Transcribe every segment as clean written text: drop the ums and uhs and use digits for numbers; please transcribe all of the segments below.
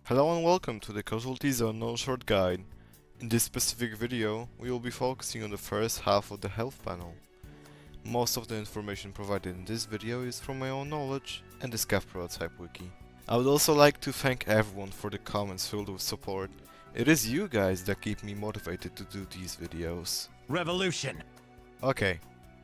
Hello and welcome to the Casualties Unknown Short Guide. In this specific video, we will be focusing on the first half of the health panel. Most of the information provided in this video is from my own knowledge and the Scav prototype wiki. I would also like to thank everyone for the comments filled with support. It is you guys that keep me motivated to do these videos. Revolution! Okay,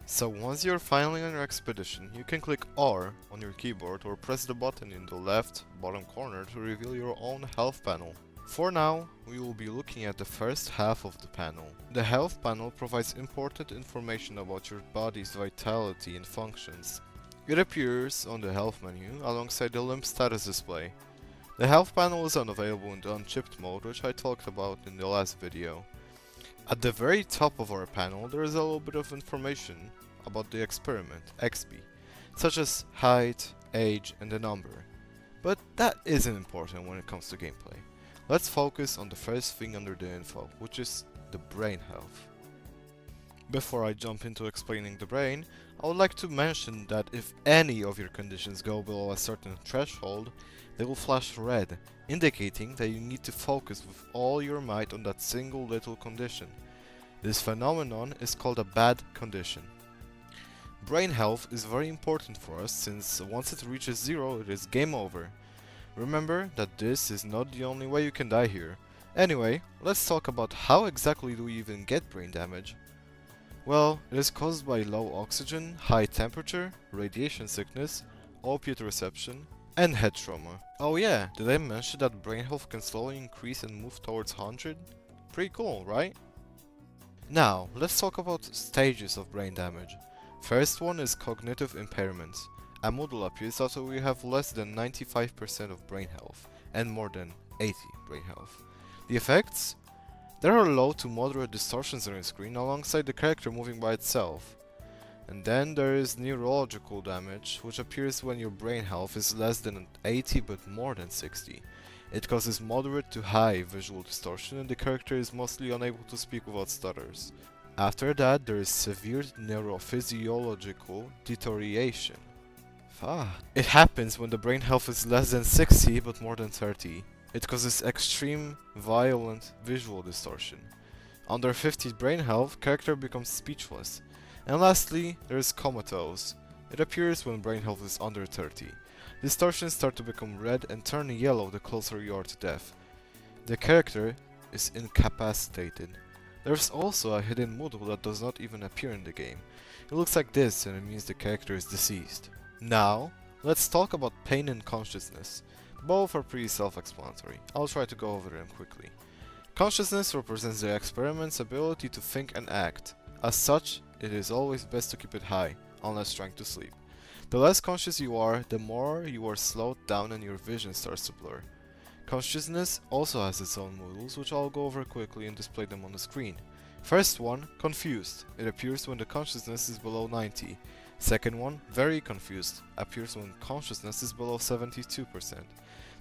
so once you're finally on your expedition, you can click R on your keyboard or press the button in the left bottom corner to reveal your own health panel. For now, we will be looking at the first half of the panel. The health panel provides important information about your body's vitality and functions. It appears on the health menu alongside the limb status display. The health panel is unavailable in the unchipped mode, which I talked about in the last video. At the very top of our panel, there is a little bit of information about the experiment, XP, such as height, age, and the number. But that isn't important when it comes to gameplay. Let's focus on the first thing under the info, which is the brain health. Before I jump into explaining the brain, I would like to mention that if any of your conditions go below a certain threshold, they will flash red, indicating that you need to focus with all your might on that single little condition. This phenomenon is called a bad condition. Brain health is very important for us since once it reaches 0, it is game over. Remember that this is not the only way you can die here. Anyway, let's talk about how exactly do we even get brain damage. Well, it is caused by low oxygen, high temperature, radiation sickness, opiate reception, and head trauma. Oh yeah, did I mention that brain health can slowly increase and move towards 100? Pretty cool, right? Now, let's talk about stages of brain damage. First one is cognitive impairment. A model appears after we have less than 95% of brain health and more than 80 brain health. The effects? There are low to moderate distortions on your screen alongside the character moving by itself. And then there is neurological damage, which appears when your brain health is less than 80 but more than 60. It causes moderate to high visual distortion and the character is mostly unable to speak without stutters. After that, there is severe neurophysiological deterioration. It happens when the brain health is less than 60 but more than 30. It causes extreme, violent visual distortion. Under 50 brain health, character becomes speechless. And lastly, there is comatose. It appears when brain health is under 30. Distortions start to become red and turn yellow the closer you are to death. The character is incapacitated. There's also a hidden model that does not even appear in the game. It looks like this and it means the character is deceased. Now, let's talk about pain and consciousness. Both are pretty self-explanatory. I'll try to go over them quickly. Consciousness represents the experiment's ability to think and act. As such, it is always best to keep it high, unless trying to sleep. The less conscious you are, the more you are slowed down and your vision starts to blur. Consciousness also has its own models, which I'll go over quickly and display them on the screen. First one, confused. It appears when the consciousness is below 90. Second one, very confused. Appears when consciousness is below 72%.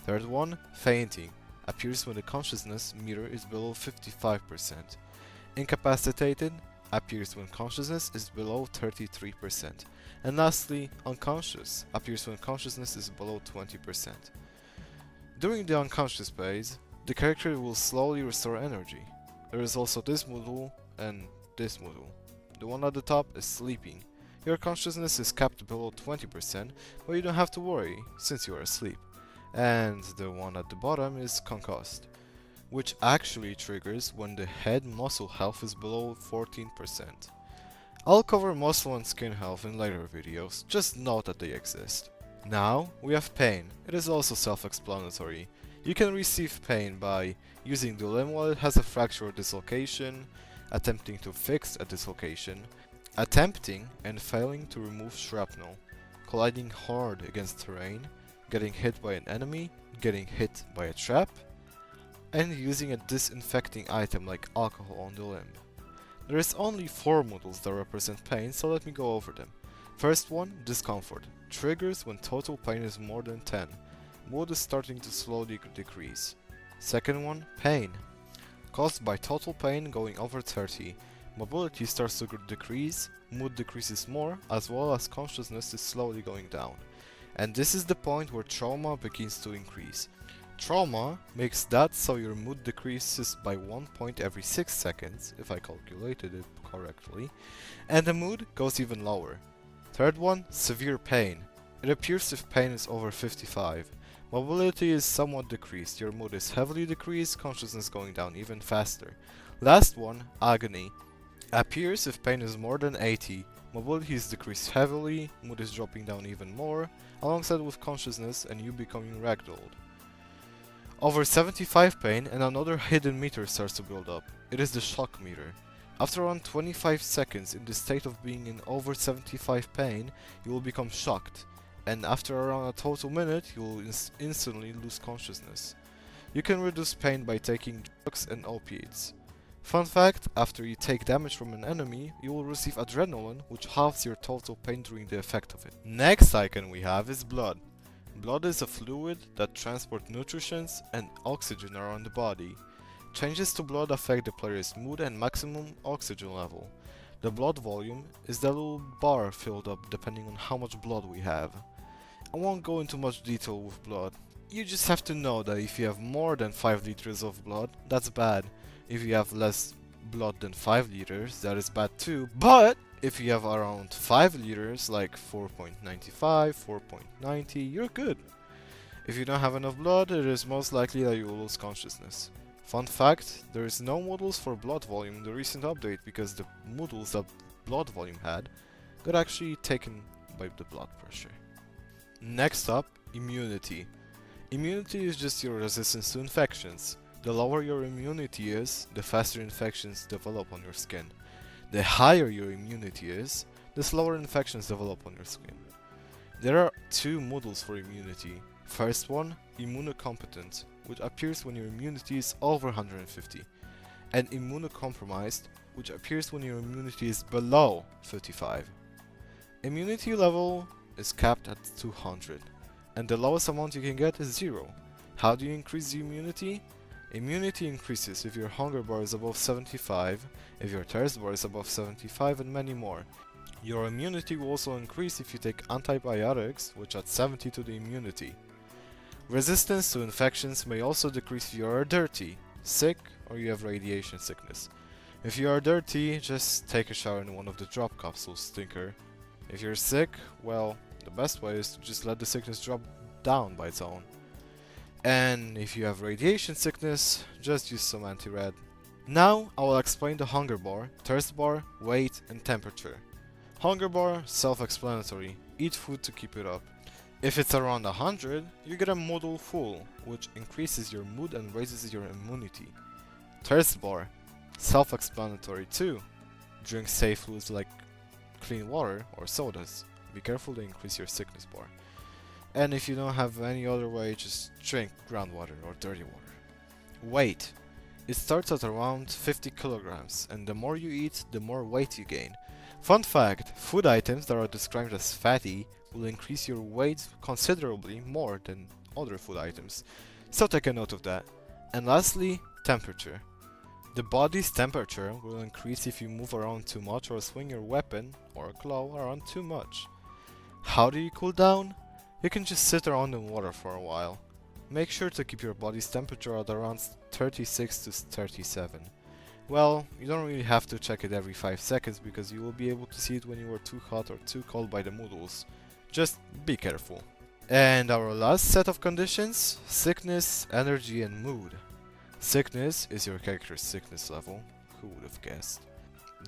Third one, fainting. Appears when the consciousness meter is below 55%. Incapacitated appears when consciousness is below 33%. And lastly, unconscious appears when consciousness is below 20%. During the unconscious phase, the character will slowly restore energy. There is also this module and this module. The one at the top is sleeping. Your consciousness is capped below 20%, but you don't have to worry since you are asleep. And the one at the bottom is concussed, which actually triggers when the head muscle health is below 14%. I'll cover muscle and skin health in later videos, just note that they exist. Now, we have pain. It is also self-explanatory. You can receive pain by using the limb while it has a fracture or dislocation, attempting to fix a dislocation, attempting and failing to remove shrapnel, colliding hard against terrain, getting hit by an enemy, getting hit by a trap, and using a disinfecting item like alcohol on the limb. There is only 4 models that represent pain, so let me go over them. First one, discomfort. Triggers when total pain is more than 10. Mood is starting to slowly decrease. Second one, pain. Caused by total pain going over 30. Mobility starts to decrease, mood decreases more, as well as consciousness is slowly going down. And this is the point where trauma begins to increase. Trauma makes that so your mood decreases by 1 point every 6 seconds, if I calculated it correctly, and the mood goes even lower. Third one, severe pain. It appears if pain is over 55. Mobility is somewhat decreased, your mood is heavily decreased, consciousness going down even faster. Last one, agony. Appears if pain is more than 80, mobility is decreased heavily, mood is dropping down even more, alongside with consciousness and you becoming ragdolled. Over 75 pain and another hidden meter starts to build up. It is the shock meter. After around 25 seconds in the state of being in over 75 pain, you will become shocked, and after around a total minute, you will instantly lose consciousness. You can reduce pain by taking drugs and opiates. Fun fact, after you take damage from an enemy, you will receive adrenaline, which halves your total pain during the effect of it. Next icon we have is blood. Blood is a fluid that transports nutrition and oxygen around the body. Changes to blood affect the player's mood and maximum oxygen level. The blood volume is the little bar filled up depending on how much blood we have. I won't go into much detail with blood. You just have to know that if you have more than 5 liters of blood, that's bad. If you have less blood than 5 liters, that is bad too. But if you have around 5 liters, like 4.95, 4.90, you're good. If you don't have enough blood, it is most likely that you will lose consciousness. Fun fact, there is no models for blood volume in the recent update because the models that blood volume had got actually taken by the blood pressure. Next up, immunity. Immunity is just your resistance to infections. The lower your immunity is, the faster infections develop on your skin. The higher your immunity is, the slower infections develop on your skin. There are two models for immunity. First one, immunocompetent, which appears when your immunity is over 150, and immunocompromised, which appears when your immunity is below 55. Immunity level is capped at 200, and the lowest amount you can get is 0. How do you increase the immunity? Immunity increases if your hunger bar is above 75, if your thirst bar is above 75, and many more. Your immunity will also increase if you take antibiotics, which add 70 to the immunity. Resistance to infections may also decrease if you are dirty, sick, or you have radiation sickness. If you are dirty, just take a shower in one of the drop capsules, stinker. If you're sick, well, the best way is to just let the sickness drop down by its own. And if you have radiation sickness, just use some anti-rad. Now I will explain the hunger bar, thirst bar, weight, and temperature. Hunger bar, self-explanatory, eat food to keep it up. If it's around 100, you get a model full, which increases your mood and raises your immunity. Thirst bar, self-explanatory too. Drink safe foods like clean water or sodas. Be careful to increase your sickness bar. And if you don't have any other way, just drink groundwater or dirty water. Weight. It starts at around 50 kilograms, and the more you eat, the more weight you gain. Fun fact, food items that are described as fatty will increase your weight considerably more than other food items, so take a note of that. And lastly, temperature. The body's temperature will increase if you move around too much or swing your weapon or claw around too much. How do you cool down? You can just sit around in water for a while. Make sure to keep your body's temperature at around 36 to 37. Well, you don't really have to check it every 5 seconds because you will be able to see it when you were too hot or too cold by the modals. Just be careful. And our last set of conditions, sickness, energy, and mood. Sickness is your character's sickness level, who would have guessed.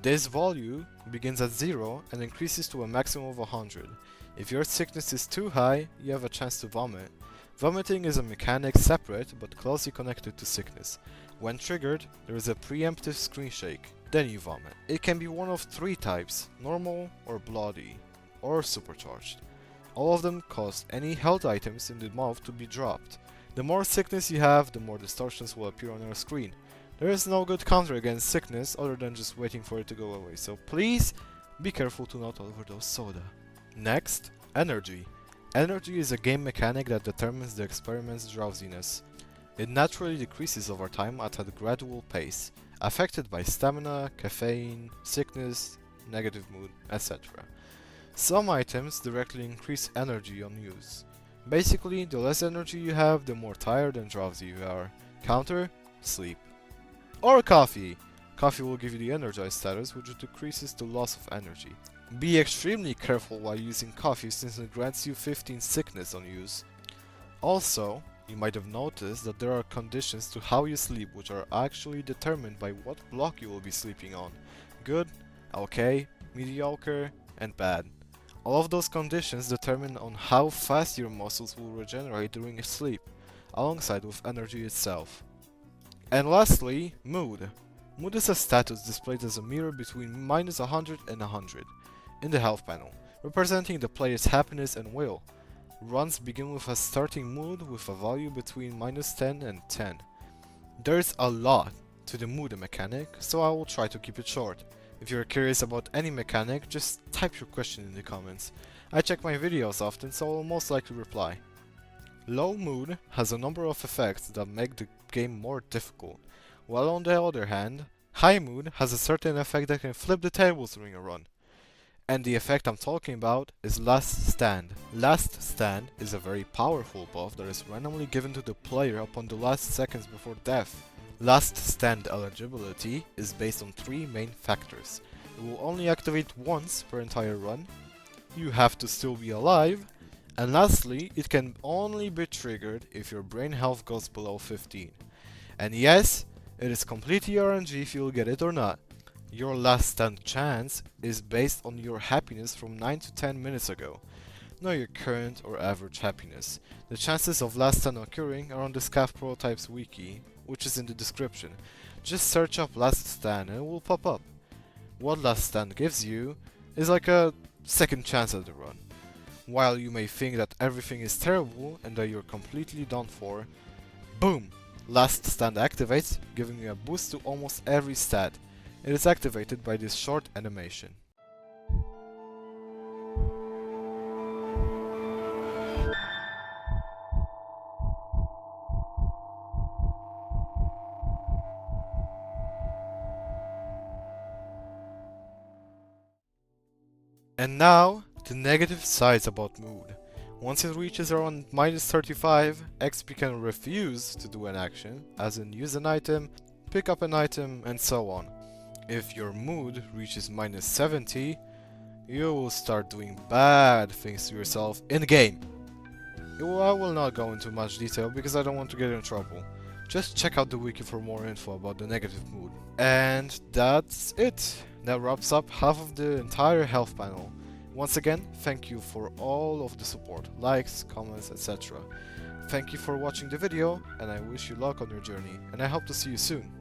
This value begins at 0 and increases to a maximum of 100. If your sickness is too high, you have a chance to vomit. Vomiting is a mechanic separate but closely connected to sickness. When triggered, there is a preemptive screen shake, then you vomit. It can be one of 3 types, normal or bloody, or supercharged. All of them cause any health items in the mouth to be dropped. The more sickness you have, the more distortions will appear on your screen. There is no good counter against sickness other than just waiting for it to go away, so please be careful to not overdose soda. Next, energy. Energy is a game mechanic that determines the experiment's drowsiness. It naturally decreases over time at a gradual pace, affected by stamina, caffeine, sickness, negative mood, etc. Some items directly increase energy on use. Basically, the less energy you have, the more tired and drowsy you are. Counter, sleep. Or coffee. Coffee will give you the energized status, which decreases the loss of energy. Be extremely careful while using coffee since it grants you 15 sickness on use. Also, you might have noticed that there are conditions to how you sleep which are actually determined by what block you will be sleeping on. Good, okay, mediocre, and bad. All of those conditions determine on how fast your muscles will regenerate during sleep, alongside with energy itself. And lastly, mood. Mood is a status displayed as a mirror between -100 and 100 in the health panel, representing the player's happiness and will. Runs begin with a starting mood with a value between -10 and 10. There's a lot to the mood mechanic, so I will try to keep it short. If you're curious about any mechanic, just type your question in the comments. I check my videos often, so I will most likely reply. Low mood has a number of effects that make the game more difficult, while on the other hand, high mood has a certain effect that can flip the tables during a run. And the effect I'm talking about is Last Stand. Last Stand is a very powerful buff that is randomly given to the player upon the last seconds before death. Last Stand eligibility is based on 3 main factors. It will only activate once per entire run, you have to still be alive, and lastly, it can only be triggered if your brain health goes below 15. And yes, it is completely RNG if you'll get it or not. Your last stand chance is based on your happiness from 9 to 10 minutes ago, not your current or average happiness. The chances of last stand occurring are on the SCAF Prototypes wiki, which is in the description. Just search up last stand and it will pop up. What last stand gives you is like a second chance at the run. While you may think that everything is terrible and that you're completely done for, boom! Last stand activates, giving you a boost to almost every stat. It is activated by this short animation. And now, the negative sides about mood. Once it reaches around -35, XP can refuse to do an action, as in use an item, pick up an item, and so on. If your mood reaches -70, you will start doing bad things to yourself in-game. I will not go into much detail because I don't want to get in trouble. Just check out the wiki for more info about the negative mood. And that's it. That wraps up half of the entire health panel. Once again, thank you for all of the support, likes, comments, etc. Thank you for watching the video, and I wish you luck on your journey, and I hope to see you soon.